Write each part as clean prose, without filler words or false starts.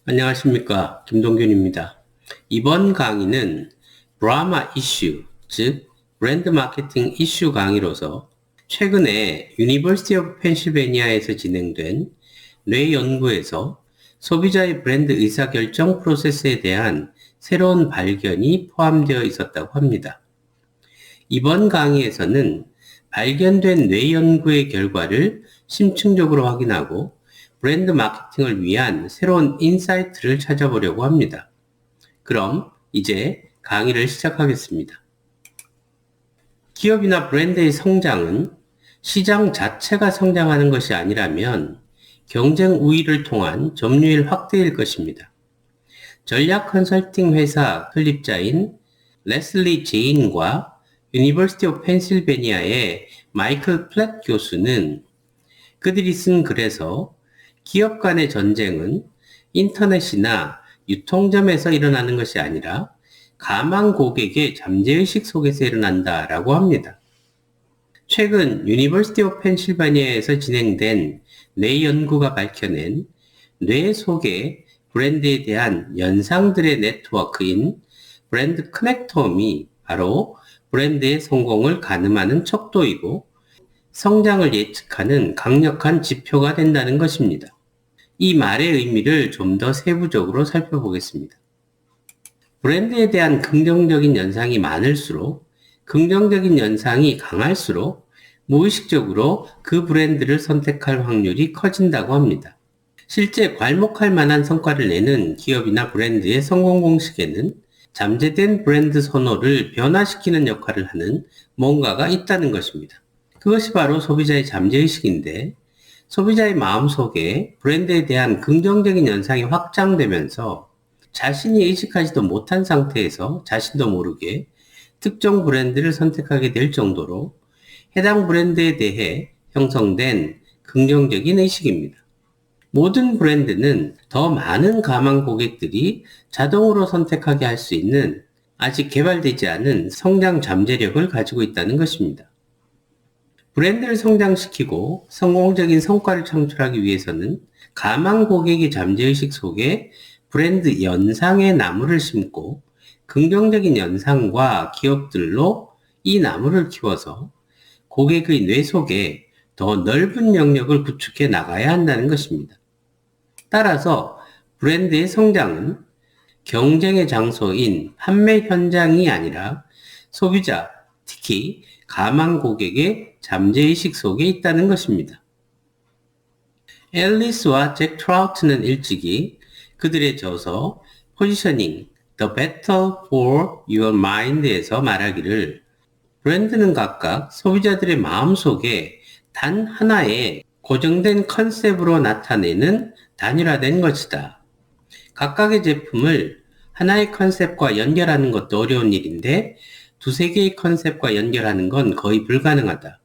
안녕하십니까. 김동균입니다. 이번 강의는 브라마 이슈, 즉 브랜드 마케팅 이슈 강의로서 최근에 유니버시티 오브 펜실베니아에서 진행된 뇌 연구에서 소비자의 브랜드 의사결정 프로세스에 대한 새로운 발견이 포함되어 있었다고 합니다. 이번 강의에서는 발견된 뇌 연구의 결과를 심층적으로 확인하고 브랜드 마케팅을 위한 새로운 인사이트를 찾아보려고 합니다. 그럼 이제 강의를 시작하겠습니다. 기업이나 브랜드의 성장은 시장 자체가 성장하는 것이 아니라면 경쟁 우위를 통한 점유율 확대일 것입니다. 전략 컨설팅 회사 설립자인 레슬리 제인과 유니버시티 오브 펜실베니아의 마이클 플랫 교수는 그들이 쓴 글에서 기업 간의 전쟁은 인터넷이나 유통점에서 일어나는 것이 아니라 가망 고객의 잠재의식 속에서 일어난다라고 합니다. 최근 유니버시티 오브 펜실베니아에서 진행된 뇌 연구가 밝혀낸 뇌 속의 브랜드에 대한 연상들의 네트워크인 브랜드 커넥터움이 바로 브랜드의 성공을 가늠하는 척도이고 성장을 예측하는 강력한 지표가 된다는 것입니다. 이 말의 의미를 좀 더 세부적으로 살펴보겠습니다. 브랜드에 대한 긍정적인 연상이 많을수록, 긍정적인 연상이 강할수록 무의식적으로 그 브랜드를 선택할 확률이 커진다고 합니다. 실제 괄목할 만한 성과를 내는 기업이나 브랜드의 성공 공식에는 잠재된 브랜드 선호를 변화시키는 역할을 하는 뭔가가 있다는 것입니다. 그것이 바로 소비자의 잠재의식인데, 소비자의 마음속에 브랜드에 대한 긍정적인 연상이 확장되면서 자신이 의식하지도 못한 상태에서 자신도 모르게 특정 브랜드를 선택하게 될 정도로 해당 브랜드에 대해 형성된 긍정적인 의식입니다. 모든 브랜드는 더 많은 가망 고객들이 자동으로 선택하게 할 수 있는 아직 개발되지 않은 성장 잠재력을 가지고 있다는 것입니다. 브랜드를 성장시키고 성공적인 성과를 창출하기 위해서는 가망 고객의 잠재의식 속에 브랜드 연상의 나무를 심고 긍정적인 연상과 기업들로 이 나무를 키워서 고객의 뇌 속에 더 넓은 영역을 구축해 나가야 한다는 것입니다. 따라서 브랜드의 성장은 경쟁의 장소인 판매 현장이 아니라 소비자, 특히 가망 고객의 잠재의식 속에 있다는 것입니다. 앨리스와 잭 트라우트는 일찍이 그들의 저서 포지셔닝, The Battle for Your Mind에서 말하기를 브랜드는 각각 소비자들의 마음속에 단 하나의 고정된 컨셉으로 나타내는 단일화된 것이다. 각각의 제품을 하나의 컨셉과 연결하는 것도 어려운 일인데 두세 개의 컨셉과 연결하는 건 거의 불가능하다.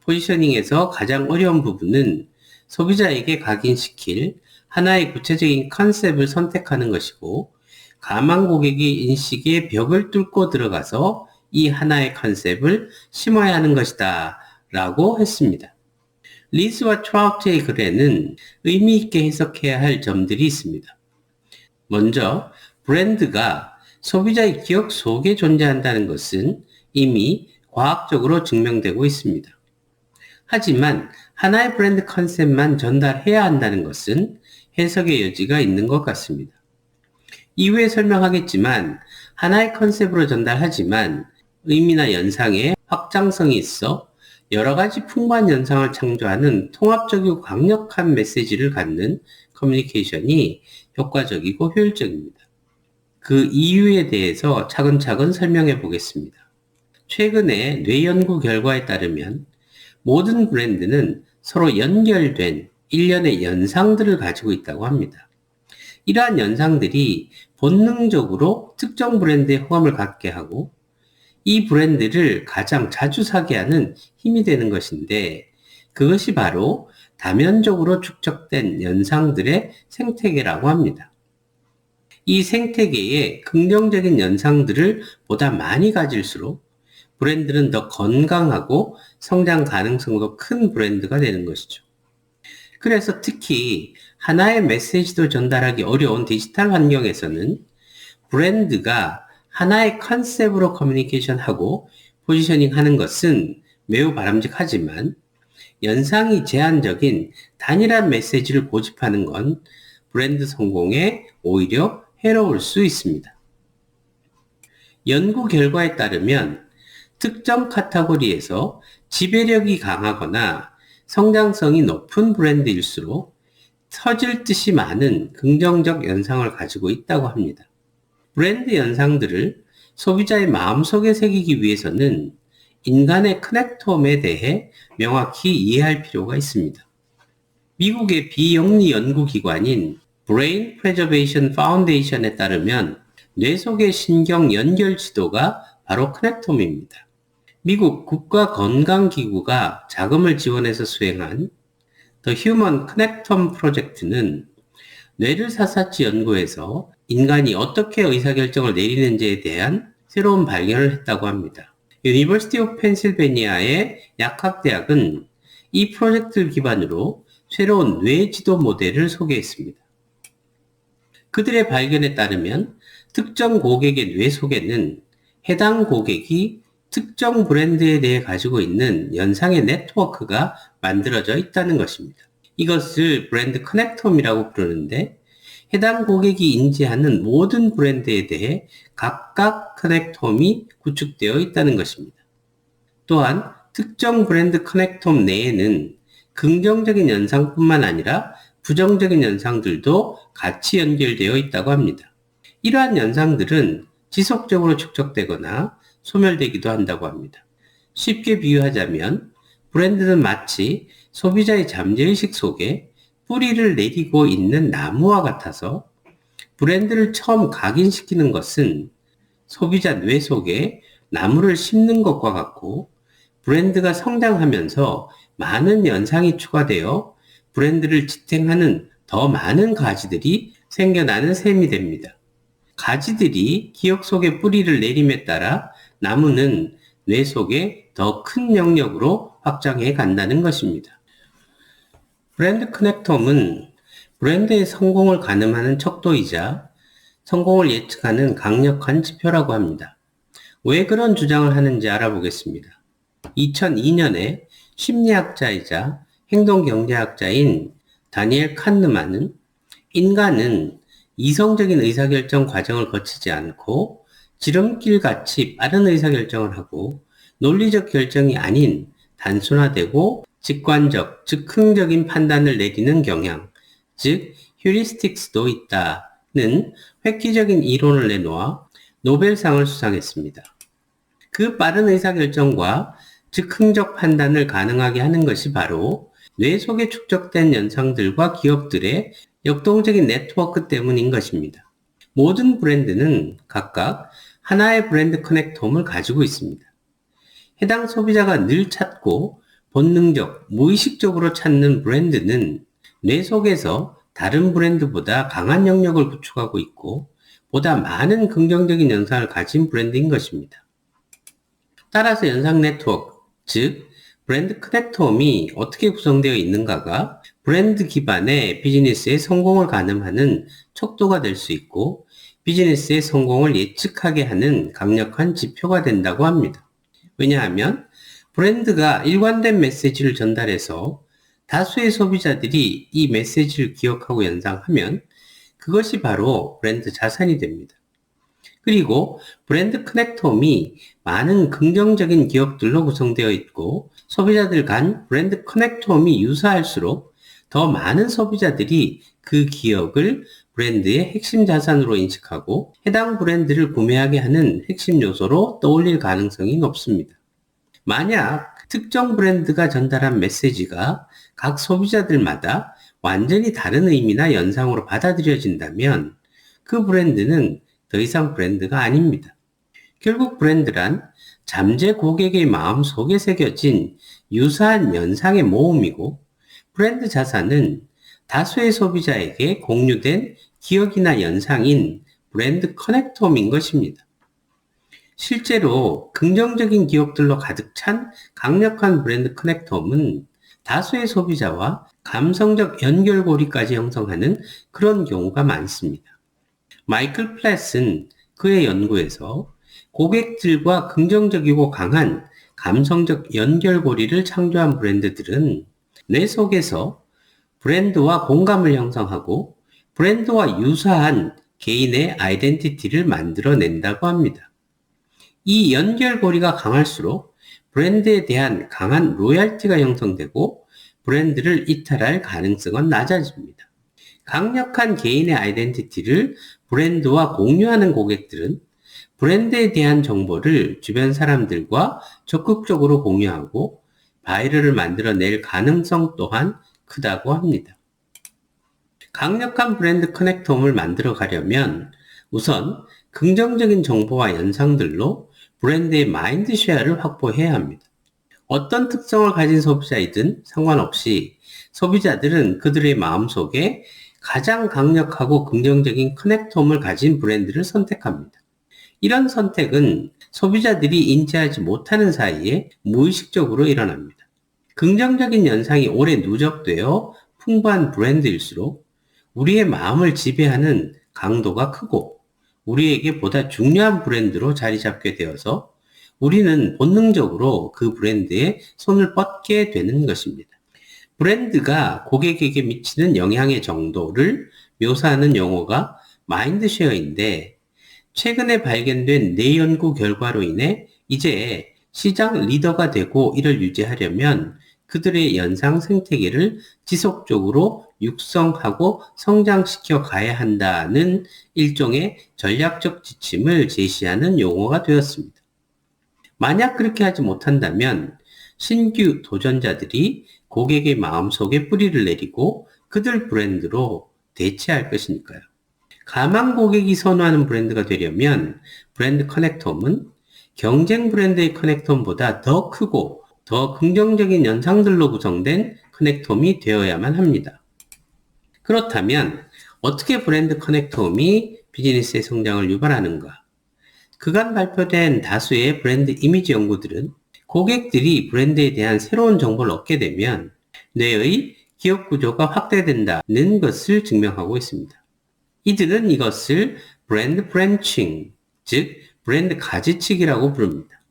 포지셔닝에서 가장 어려운 부분은 소비자에게 각인시킬 하나의 구체적인 컨셉을 선택하는 것이고 가망 고객의 인식의 벽을 뚫고 들어가서 이 하나의 컨셉을 심어야 하는 것이다 라고 했습니다. 리스와 트라우트의 글에는 의미 있게 해석해야 할 점들이 있습니다. 먼저 브랜드가 소비자의 기억 속에 존재한다는 것은 이미 과학적으로 증명되고 있습니다. 하지만 하나의 브랜드 컨셉만 전달해야 한다는 것은 해석의 여지가 있는 것 같습니다. 이후에 설명하겠지만 하나의 컨셉으로 전달하지만 의미나 연상에 확장성이 있어 여러 가지 풍부한 연상을 창조하는 통합적이고 강력한 메시지를 갖는 커뮤니케이션이 효과적이고 효율적입니다. 그 이유에 대해서 차근차근 설명해 보겠습니다. 최근에 뇌 연구 결과에 따르면 모든 브랜드는 서로 연결된 일련의 연상들을 가지고 있다고 합니다. 이러한 연상들이 본능적으로 특정 브랜드의 호감을 갖게 하고 이 브랜드를 가장 자주 사게 하는 힘이 되는 것인데 그것이 바로 다면적으로 축적된 연상들의 생태계라고 합니다. 이 생태계에 긍정적인 연상들을 보다 많이 가질수록 브랜드는 더 건강하고 성장 가능성도 큰 브랜드가 되는 것이죠. 그래서 특히 하나의 메시지도 전달하기 어려운 디지털 환경에서는 브랜드가 하나의 컨셉으로 커뮤니케이션하고 포지셔닝 하는 것은 매우 바람직하지만 연상이 제한적인 단일한 메시지를 고집하는 건 브랜드 성공에 오히려 해로울 수 있습니다. 연구 결과에 따르면 특정 카테고리에서 지배력이 강하거나 성장성이 높은 브랜드일수록 터질 듯이 많은 긍정적 연상을 가지고 있다고 합니다. 브랜드 연상들을 소비자의 마음속에 새기기 위해서는 인간의 커넥톰에 대해 명확히 이해할 필요가 있습니다. 미국의 비영리 연구기관인 Brain Preservation Foundation에 따르면 뇌 속의 신경 연결 지도가 바로 커넥톰입니다. 미국 국가건강기구가 자금을 지원해서 수행한 The Human Connectome 프로젝트는 뇌를 샅샅이 연구해서 인간이 어떻게 의사결정을 내리는지에 대한 새로운 발견을 했다고 합니다. University of Pennsylvania의 약학대학은 이 프로젝트를 기반으로 새로운 뇌지도 모델을 소개했습니다. 그들의 발견에 따르면 특정 고객의 뇌 속에는 해당 고객이 특정 브랜드에 대해 가지고 있는 연상의 네트워크가 만들어져 있다는 것입니다. 이것을 브랜드 커넥톰이라고 부르는데 해당 고객이 인지하는 모든 브랜드에 대해 각각 커넥톰이 구축되어 있다는 것입니다. 또한 특정 브랜드 커넥톰 내에는 긍정적인 연상뿐만 아니라 부정적인 연상들도 같이 연결되어 있다고 합니다. 이러한 연상들은 지속적으로 축적되거나 소멸되기도 한다고 합니다. 쉽게 비유하자면 브랜드는 마치 소비자의 잠재의식 속에 뿌리를 내리고 있는 나무와 같아서 브랜드를 처음 각인시키는 것은 소비자 뇌 속에 나무를 심는 것과 같고 브랜드가 성장하면서 많은 연상이 추가되어 브랜드를 지탱하는 더 많은 가지들이 생겨나는 셈이 됩니다. 가지들이 기억 속에 뿌리를 내림에 따라 나무는 뇌 속에 더 큰 영역으로 확장해 간다는 것입니다. 브랜드 커넥톰은 브랜드의 성공을 가늠하는 척도이자 성공을 예측하는 강력한 지표라고 합니다. 왜 그런 주장을 하는지 알아보겠습니다. 2002년에 심리학자이자 행동경제학자인 다니엘 칸느만은 인간은 이성적인 의사결정 과정을 거치지 않고 지름길같이 빠른 의사결정을 하고 논리적 결정이 아닌 단순화되고 직관적, 즉흥적인 판단을 내리는 경향, 즉 휴리스틱스도 있다는 획기적인 이론을 내놓아 노벨상을 수상했습니다. 그 빠른 의사결정과 즉흥적 판단을 가능하게 하는 것이 바로 뇌 속에 축적된 연상들과 기업들의 역동적인 네트워크 때문인 것입니다. 모든 브랜드는 각각 하나의 브랜드 커넥톰을 가지고 있습니다. 해당 소비자가 늘 찾고 본능적, 무의식적으로 찾는 브랜드는 뇌 속에서 다른 브랜드보다 강한 영역을 구축하고 있고 보다 많은 긍정적인 연상을 가진 브랜드인 것입니다. 따라서 연상 네트워크, 즉 브랜드 커넥톰이 어떻게 구성되어 있는가가 브랜드 기반의 비즈니스의 성공을 가늠하는 척도가 될 수 있고 비즈니스의 성공을 예측하게 하는 강력한 지표가 된다고 합니다. 왜냐하면 브랜드가 일관된 메시지를 전달해서 다수의 소비자들이 이 메시지를 기억하고 연상하면 그것이 바로 브랜드 자산이 됩니다. 그리고 브랜드 커넥톰이 많은 긍정적인 기업들로 구성되어 있고 소비자들 간 브랜드 커넥톰이 유사할수록 더 많은 소비자들이 그 기업을 브랜드의 핵심 자산으로 인식하고 해당 브랜드를 구매하게 하는 핵심 요소로 떠올릴 가능성이 높습니다. 만약 특정 브랜드가 전달한 메시지가 각 소비자들마다 완전히 다른 의미나 연상으로 받아들여진다면 그 브랜드는 더 이상 브랜드가 아닙니다. 결국 브랜드란 잠재 고객의 마음 속에 새겨진 유사한 연상의 모음이고 브랜드 자산은 다수의 소비자에게 공유된 기억이나 연상인 브랜드 커넥톰인 것입니다. 실제로 긍정적인 기억들로 가득 찬 강력한 브랜드 커넥톰은 다수의 소비자와 감성적 연결고리까지 형성하는 그런 경우가 많습니다. 마이클 플랫은 그의 연구에서 고객들과 긍정적이고 강한 감성적 연결고리를 창조한 브랜드들은 뇌 속에서 브랜드와 공감을 형성하고 브랜드와 유사한 개인의 아이덴티티를 만들어낸다고 합니다. 이 연결고리가 강할수록 브랜드에 대한 강한 로열티가 형성되고 브랜드를 이탈할 가능성은 낮아집니다. 강력한 개인의 아이덴티티를 브랜드와 공유하는 고객들은 브랜드에 대한 정보를 주변 사람들과 적극적으로 공유하고 바이럴을 만들어낼 가능성 또한 크다고 합니다. 강력한 브랜드 커넥텀을 만들어 가려면 우선 긍정적인 정보와 연상들로 브랜드의 마인드 쉐어를 확보해야 합니다. 어떤 특성을 가진 소비자이든 상관없이 소비자들은 그들의 마음속에 가장 강력하고 긍정적인 커넥텀을 가진 브랜드를 선택합니다. 이런 선택은 소비자들이 인지하지 못하는 사이에 무의식적으로 일어납니다. 긍정적인 연상이 오래 누적되어 풍부한 브랜드일수록 우리의 마음을 지배하는 강도가 크고 우리에게 보다 중요한 브랜드로 자리 잡게 되어서 우리는 본능적으로 그 브랜드에 손을 뻗게 되는 것입니다. 브랜드가 고객에게 미치는 영향의 정도를 묘사하는 용어가 마인드쉐어인데 최근에 발견된 뇌 연구 결과로 인해 이제 시장 리더가 되고 이를 유지하려면 그들의 연상 생태계를 지속적으로 육성하고 성장시켜 가야 한다는 일종의 전략적 지침을 제시하는 용어가 되었습니다. 만약 그렇게 하지 못한다면 신규 도전자들이 고객의 마음속에 뿌리를 내리고 그들 브랜드로 대체할 것이니까요. 가망 고객이 선호하는 브랜드가 되려면 브랜드 커넥텀은 경쟁 브랜드의 커넥텀보다 더 크고 더 긍정적인 연상들로 구성된 커넥텀이 되어야만 합니다. 그렇다면 어떻게 브랜드 커넥텀이 비즈니스의 성장을 유발하는가? 그간 발표된 다수의 브랜드 이미지 연구들은 고객들이 브랜드에 대한 새로운 정보를 얻게 되면 뇌의 기억 구조가 확대된다는 것을 증명하고 있습니다. 이들은 이것을 브랜드 브랜칭, 즉 브랜드 가지치기라고 부릅니다.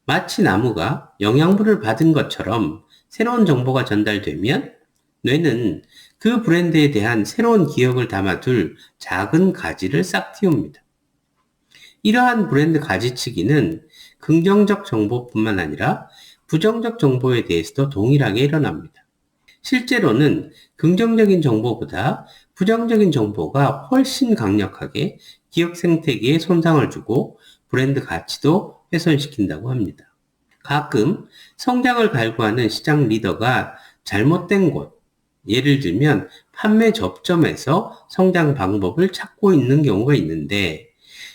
마치 나무가 영양분을 받은 것처럼 새로운 정보가 전달되면 뇌는 그 브랜드에 대한 새로운 기억을 담아둘 작은 가지를 싹 틔웁니다. 이러한 브랜드 가지치기는 긍정적 정보뿐만 아니라 부정적 정보에 대해서도 동일하게 일어납니다. 실제로는 긍정적인 정보보다 부정적인 정보가 훨씬 강력하게 기억 생태계에 손상을 주고 브랜드 가치도 훼손시킨다고 합니다. 가끔 성장을 갈구하는 시장 리더가 잘못된 곳, 예를 들면 판매 접점에서 성장 방법을 찾고 있는 경우가 있는데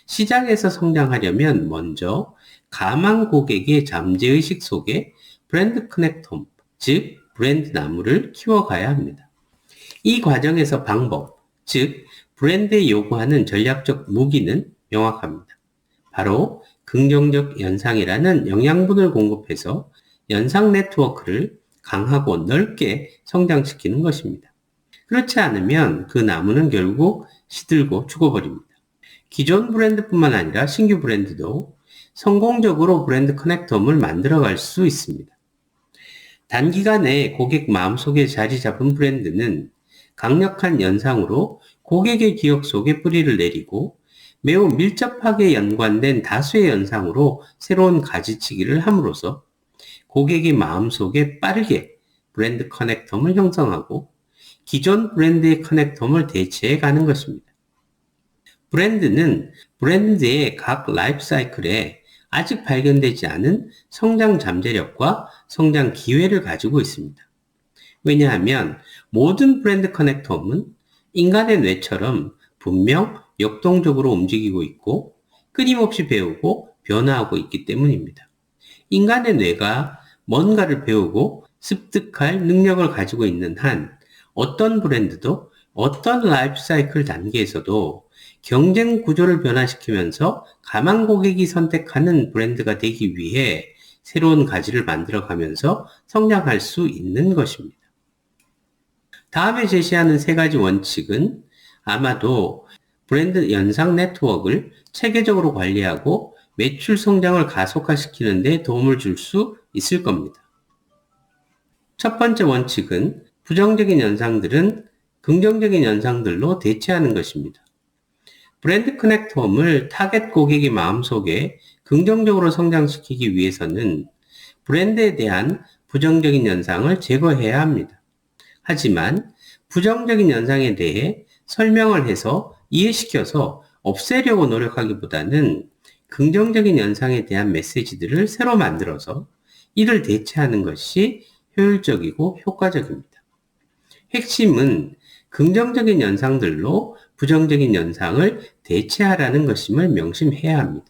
시장에서 성장하려면 먼저 가망 고객의 잠재의식 속에 브랜드 커넥텀, 즉 브랜드 나무를 키워가야 합니다. 이 과정에서 방법, 즉 브랜드에 요구하는 전략적 무기는 명확합니다. 바로 긍정적 연상이라는 영양분을 공급해서 연상 네트워크를 강하고 넓게 성장시키는 것입니다. 그렇지 않으면 그 나무는 결국 시들고 죽어버립니다. 기존 브랜드뿐만 아니라 신규 브랜드도 성공적으로 브랜드 커넥텀을 만들어갈 수 있습니다. 단기간에 고객 마음속에 자리 잡은 브랜드는 강력한 연상으로 고객의 기억 속에 뿌리를 내리고 매우 밀접하게 연관된 다수의 연상으로 새로운 가지치기를 함으로써 고객의 마음속에 빠르게 브랜드 커넥텀을 형성하고 기존 브랜드의 커넥텀을 대체해 가는 것입니다. 브랜드는 브랜드의 각 라이프 사이클에 아직 발견되지 않은 성장 잠재력과 성장 기회를 가지고 있습니다. 왜냐하면 모든 브랜드 커넥텀은 인간의 뇌처럼 분명 역동적으로 움직이고 있고 끊임없이 배우고 변화하고 있기 때문입니다. 인간의 뇌가 뭔가를 배우고 습득할 능력을 가지고 있는 한 어떤 브랜드도 어떤 라이프 사이클 단계에서도 경쟁 구조를 변화시키면서 가망 고객이 선택하는 브랜드가 되기 위해 새로운 가지를 만들어가면서 성장할 수 있는 것입니다. 다음에 제시하는 세 가지 원칙은 아마도 브랜드 연상 네트워크를 체계적으로 관리하고 매출 성장을 가속화시키는 데 도움을 줄 수 있을 겁니다. 첫 번째 원칙은 부정적인 연상들은 긍정적인 연상들로 대체하는 것입니다. 브랜드 커넥트홈을 타겟 고객의 마음속에 긍정적으로 성장시키기 위해서는 브랜드에 대한 부정적인 연상을 제거해야 합니다. 하지만 부정적인 연상에 대해 설명을 해서 이해시켜서 없애려고 노력하기보다는 긍정적인 연상에 대한 메시지들을 새로 만들어서 이를 대체하는 것이 효율적이고 효과적입니다. 핵심은 긍정적인 연상들로 부정적인 연상을 대체하라는 것임을 명심해야 합니다.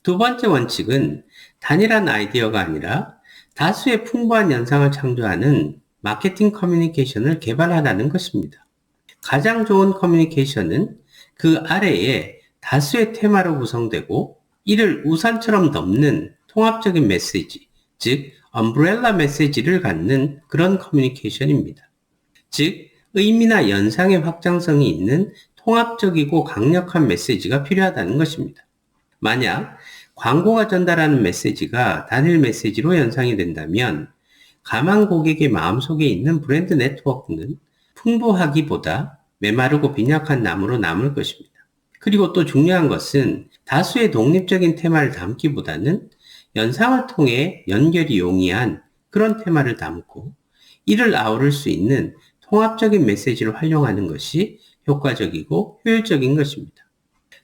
두 번째 원칙은 단일한 아이디어가 아니라 다수의 풍부한 연상을 창조하는 마케팅 커뮤니케이션을 개발하라는 것입니다. 가장 좋은 커뮤니케이션은 그 아래에 다수의 테마로 구성되고 이를 우산처럼 덮는 통합적인 메시지, 즉 엄브렐라 메시지를 갖는 그런 커뮤니케이션입니다. 즉 의미나 연상의 확장성이 있는 통합적이고 강력한 메시지가 필요하다는 것입니다. 만약 광고가 전달하는 메시지가 단일 메시지로 연상이 된다면 가망 고객의 마음속에 있는 브랜드 네트워크는 풍부하기보다 메마르고 빈약한 나무로 남을 것입니다. 그리고 또 중요한 것은 다수의 독립적인 테마를 담기보다는 연상을 통해 연결이 용이한 그런 테마를 담고 이를 아우를 수 있는 통합적인 메시지를 활용하는 것이 효과적이고 효율적인 것입니다.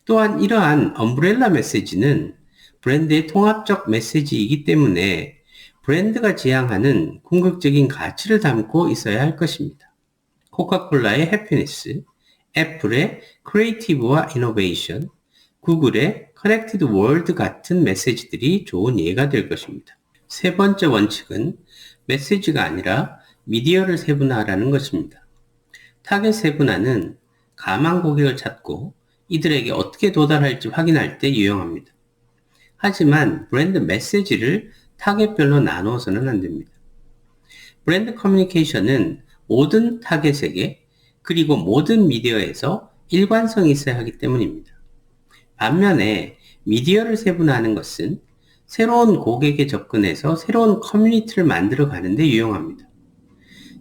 또한 이러한 엄브렐라 메시지는 브랜드의 통합적 메시지이기 때문에 브랜드가 지향하는 궁극적인 가치를 담고 있어야 할 것입니다. 코카콜라의 해피니스, 애플의 크리에이티브와 이노베이션, 구글의 커넥티드 월드 같은 메시지들이 좋은 예가 될 것입니다. 세 번째 원칙은 메시지가 아니라 미디어를 세분화하라는 것입니다. 타겟 세분화는 가망 고객을 찾고 이들에게 어떻게 도달할지 확인할 때 유용합니다. 하지만 브랜드 메시지를 타겟별로 나누어서는 안 됩니다. 브랜드 커뮤니케이션은 모든 타겟에게 그리고 모든 미디어에서 일관성이 있어야 하기 때문입니다. 반면에 미디어를 세분화하는 것은 새로운 고객에 접근해서 새로운 커뮤니티를 만들어 가는 데 유용합니다.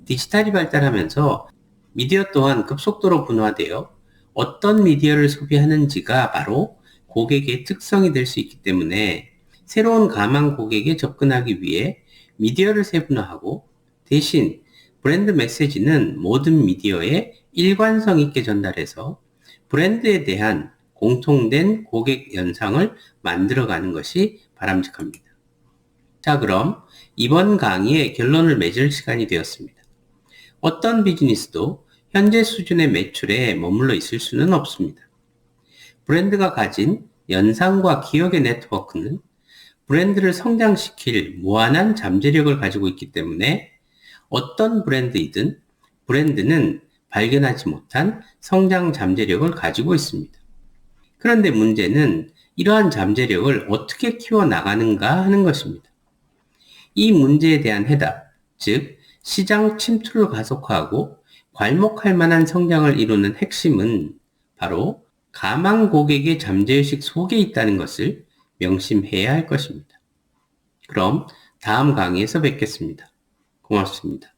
디지털이 발달하면서 미디어 또한 급속도로 분화되어 어떤 미디어를 소비하는지가 바로 고객의 특성이 될 수 있기 때문에 새로운 가망 고객에 접근하기 위해 미디어를 세분화하고 대신 브랜드 메시지는 모든 미디어에 일관성 있게 전달해서 브랜드에 대한 공통된 고객 연상을 만들어가는 것이 바람직합니다. 자, 그럼 이번 강의의 결론을 맺을 시간이 되었습니다. 어떤 비즈니스도 현재 수준의 매출에 머물러 있을 수는 없습니다. 브랜드가 가진 연상과 기억의 네트워크는 브랜드를 성장시킬 무한한 잠재력을 가지고 있기 때문에 어떤 브랜드이든 브랜드는 발견하지 못한 성장 잠재력을 가지고 있습니다. 그런데 문제는 이러한 잠재력을 어떻게 키워나가는가 하는 것입니다. 이 문제에 대한 해답, 즉 시장 침투를 가속화하고 괄목할 만한 성장을 이루는 핵심은 바로 가망 고객의 잠재의식 속에 있다는 것을 명심해야 할 것입니다. 그럼 다음 강의에서 뵙겠습니다. 고맙습니다.